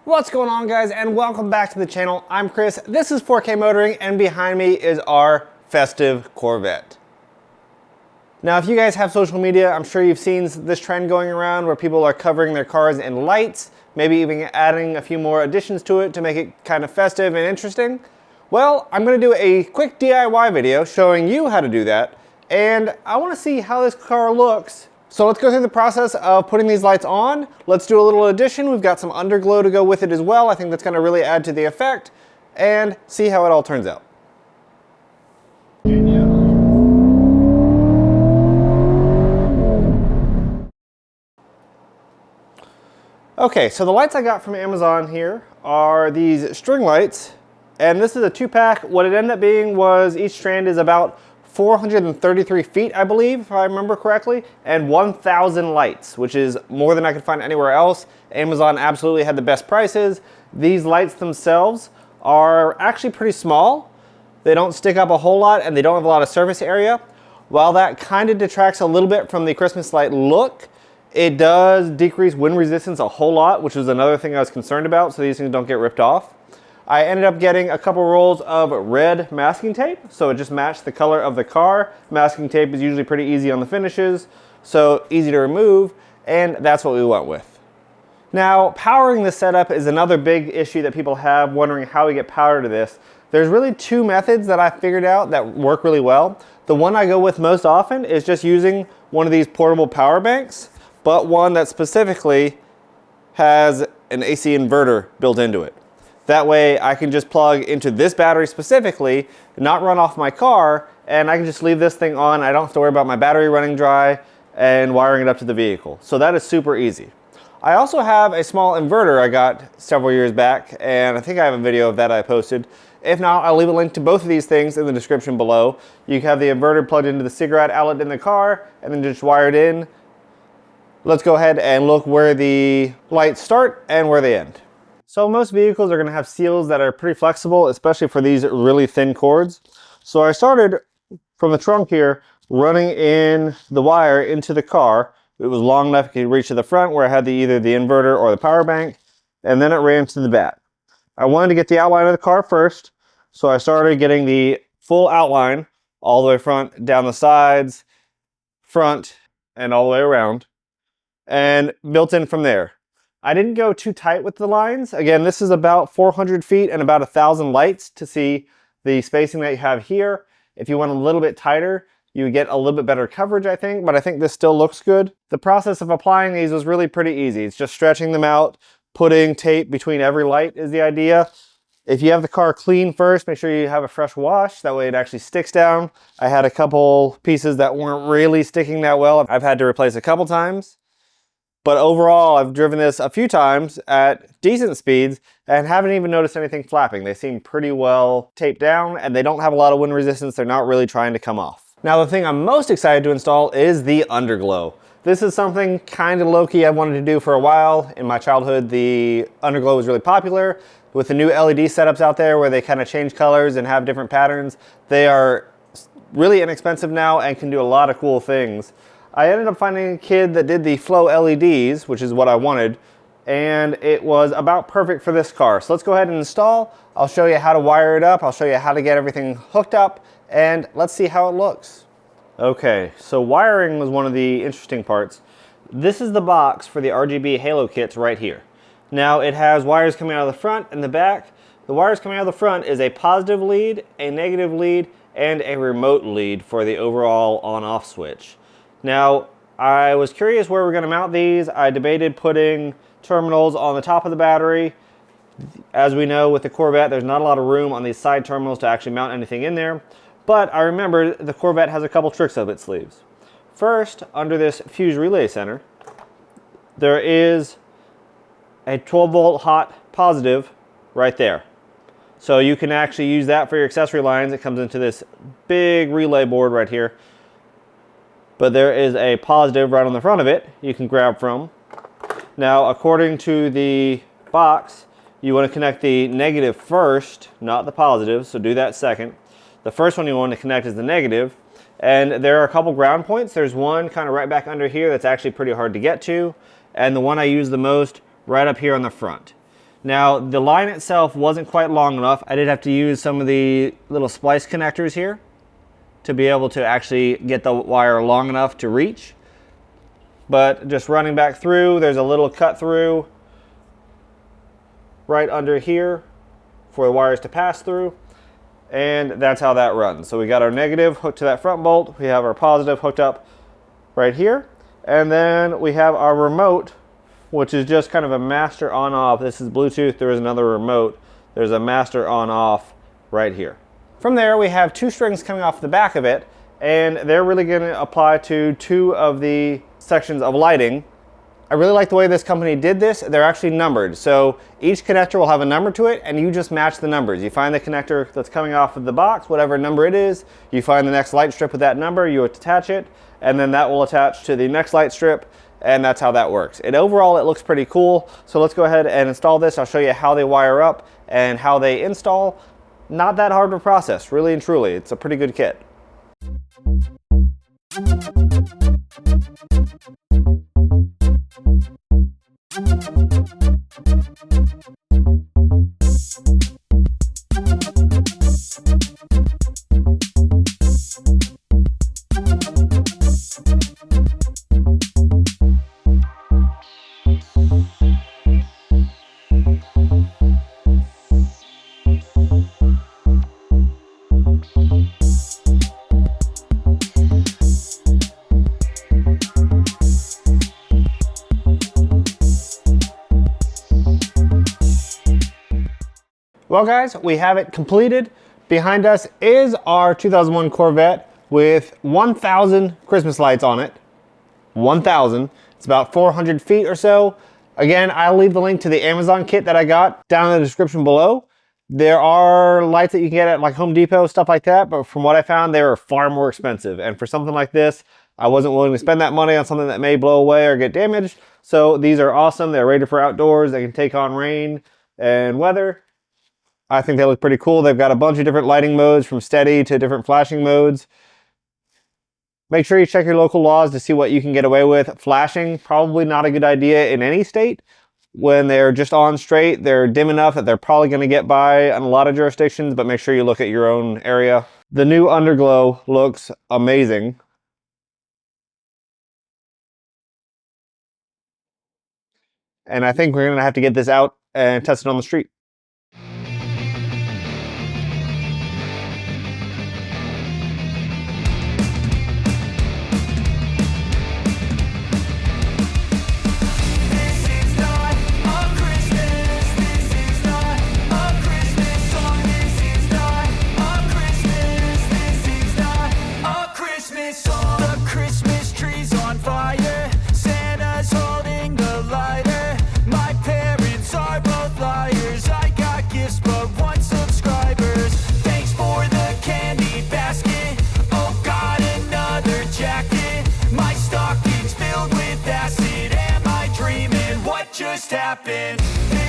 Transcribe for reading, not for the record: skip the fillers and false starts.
What's going on, guys, and welcome back to the channel. I'm Chris, this is 4K Motoring, and behind me is our festive Corvette. Now, if you guys have social media, I'm sure you've seen this trend going around where people are covering their cars in lights, maybe even adding a few more additions to it to make it kind of festive and interesting. Well, I'm gonna do a quick DIY video showing you how to do that, and I wanna see how this car looks. So let's go through the process of putting these lights on. Let's do a little addition. We've got some underglow to go with it as well. I think that's gonna really add to the effect, and see how it all turns out. Okay, so the lights I got from Amazon here are these string lights, and this is a 2-pack. What it ended up being was each strand is about 433 feet, I believe, if I remember correctly, and 1,000 lights, which is more than I could find anywhere else. Amazon absolutely had the best prices. These lights themselves are actually pretty small. They don't stick up a whole lot, and they don't have a lot of surface area. While that kind of detracts a little bit from the Christmas light look, it does decrease wind resistance a whole lot, which was another thing I was concerned about, so these things don't get ripped off. I ended up getting a couple rolls of red masking tape, so it just matched the color of the car. Masking tape is usually pretty easy on the finishes, so easy to remove, and that's what we went with. Now, powering this setup is another big issue that people have, wondering how we get power to this. There's really two methods that I figured out that work really well. The one I go with most often is just using one of these portable power banks, but one that specifically has an AC inverter built into it. That way I can just plug into this battery specifically, not run off my car, and I can just leave this thing on. I don't have to worry about my battery running dry and wiring it up to the vehicle. So that is super easy. I also have a small inverter I got several years back, and I think I have a video of that I posted. If not, I'll leave a link to both of these things in the description below. You can have the inverter plugged into the cigarette outlet in the car and then just wire it in. Let's go ahead and look where the lights start and where they end. So most vehicles are going to have seals that are pretty flexible, especially for these really thin cords. So I started from the trunk here, running in the wire into the car. It was long enough it could reach to the front where I had either the inverter or the power bank, and then it ran to the back. I wanted to get the outline of the car first, so I started getting the full outline all the way front, down the sides, front, and all the way around, and built in from there. I didn't go too tight with the lines. Again, this is about 400 feet and about 1,000 lights to see the spacing that you have here. If you went a little bit tighter, you would get a little bit better coverage, I think, but I think this still looks good. The process of applying these was really pretty easy. It's just stretching them out, putting tape between every light is the idea. If you have the car clean first, make sure you have a fresh wash. That way it actually sticks down. I had a couple pieces that weren't really sticking that well. I've had to replace a couple times. But overall, I've driven this a few times at decent speeds and haven't even noticed anything flapping. They seem pretty well taped down, and they don't have a lot of wind resistance. They're not really trying to come off. Now, the thing I'm most excited to install is the Underglow. This is something kind of low-key I wanted to do for a while. In my childhood, the Underglow was really popular. With the new LED setups out there where they kind of change colors and have different patterns, they are really inexpensive now and can do a lot of cool things. I ended up finding a kid that did the flow LEDs, which is what I wanted, and it was about perfect for this car. So let's go ahead and install. I'll show you how to wire it up. I'll show you how to get everything hooked up, and let's see how it looks. Okay, so wiring was one of the interesting parts. This is the box for the RGB halo kits right here. Now it has wires coming out of the front and the back. The wires coming out of the front is a positive lead, a negative lead, and a remote lead for the overall on-off switch. Now, I was curious where we're going to mount these. I debated putting terminals on the top of the battery. As we know, with the Corvette, there's not a lot of room on these side terminals to actually mount anything in there. But I remember the Corvette has a couple tricks up its sleeves. First, under this fuse relay center, there is a 12-volt hot positive right there. So you can actually use that for your accessory lines. It comes into this big relay board right here. But there is a positive right on the front of it you can grab from. Now, according to the box, you want to connect the negative first, not the positive, so do that second. The first one you want to connect is the negative, and there are a couple ground points. There's one kind of right back under here that's actually pretty hard to get to, and the one I use the most right up here on the front. Now, the line itself wasn't quite long enough. I did have to use some of the little splice connectors here to be able to actually get the wire long enough to reach. But just running back through, there's a little cut through right under here for the wires to pass through. And that's how that runs. So we got our negative hooked to that front bolt. We have our positive hooked up right here. And then we have our remote, which is just kind of a master on off. This is Bluetooth. There is another remote. There's a master on off right here. From there, we have 2 strings coming off the back of it, and they're really going to apply to 2 of the sections of lighting. I really like the way this company did this. They're actually numbered. So each connector will have a number to it, and you just match the numbers. You find the connector that's coming off of the box, whatever number it is, you find the next light strip with that number, you attach it, and then that will attach to the next light strip, and that's how that works. And overall, it looks pretty cool. So let's go ahead and install this. I'll show you how they wire up and how they install. Not that hard of a process, really and truly. It's a pretty good kit. Well guys, we have it completed. Behind us is our 2001 Corvette with 1,000 Christmas lights on it. 1,000. It's about 400 feet or so. Again, I'll leave the link to the Amazon kit that I got down in the description below. There are lights that you can get at like Home Depot, stuff like that, but from what I found, they were far more expensive. And for something like this, I wasn't willing to spend that money on something that may blow away or get damaged. So these are awesome. They're rated for outdoors. They can take on rain and weather. I think they look pretty cool. They've got a bunch of different lighting modes from steady to different flashing modes. Make sure you check your local laws to see what you can get away with. Flashing, probably not a good idea in any state. When they're just on straight, they're dim enough that they're probably going to get by in a lot of jurisdictions, but make sure you look at your own area. The new Underglow looks amazing. And I think we're going to have to get this out and test it on the street. Happened.